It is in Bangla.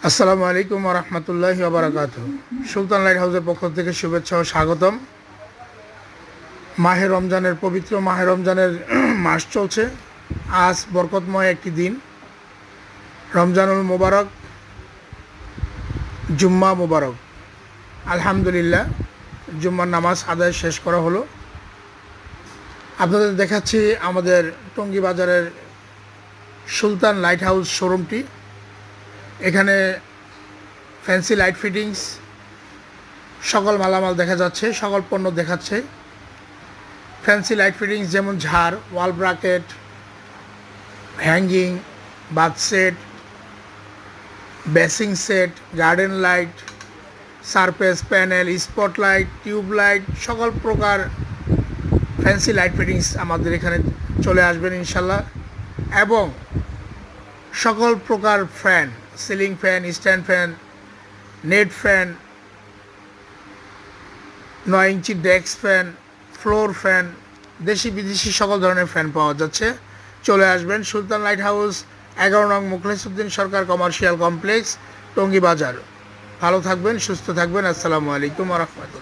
আসসালামু আলাইকুম ওয়া রাহমাতুল্লাহি ওয়া বারাকাতুহু। সুলতান লাইট হাউসের পক্ষ থেকে শুভেচ্ছা ও স্বাগতম। মাহে রমজানের পবিত্র মাহে রমজানের মাস চলছে। আজ বরকতময় একটি দিন, রমজানুল মোবারক, জুম্মা মোবারক। আলহামদুলিল্লাহ, জুম্মার নামাজ আদায় শেষ করা হলো। আপনাদের দেখাচ্ছি আমাদের টঙ্গী বাজারের সুলতান লাইট হাউস শোরুমটি। এখানে ফ্যান্সি লাইট ফিটিংস সকল মালামাল দেখা যাচ্ছে, সকল পণ্য দেখাচ্ছে। ফ্যান্সি লাইট ফিটিংস যেমন ঝাড়, wall bracket, hanging, bath set, basin set, garden light, surface panel, spotlight, tubelight, সকল প্রকার ফ্যান্সি লাইট ফিটিংস আমাদের এখানে চলে আসবেন ইনশাল্লাহ। এবং সকল প্রকার fan, ceiling fan, stand fan, net fan, 9 ইঞ্চি ডেস্ক ফ্যান, ফ্লোর ফ্যান, দেশি বিদেশি সকল ধরনের ফ্যান পাওয়া যাচ্ছে। চলে আসবেন সুলতান লাইট হাউস, 11 নং মুখলেসউদ্দিন সরকার কমার্শিয়াল কমপ্লেক্স, টঙ্গী বাজার। ভালো থাকবেন, সুস্থ থাকবেন। আসসালামু আলাইকুম ওয়া রাহমাতুল্লাহ।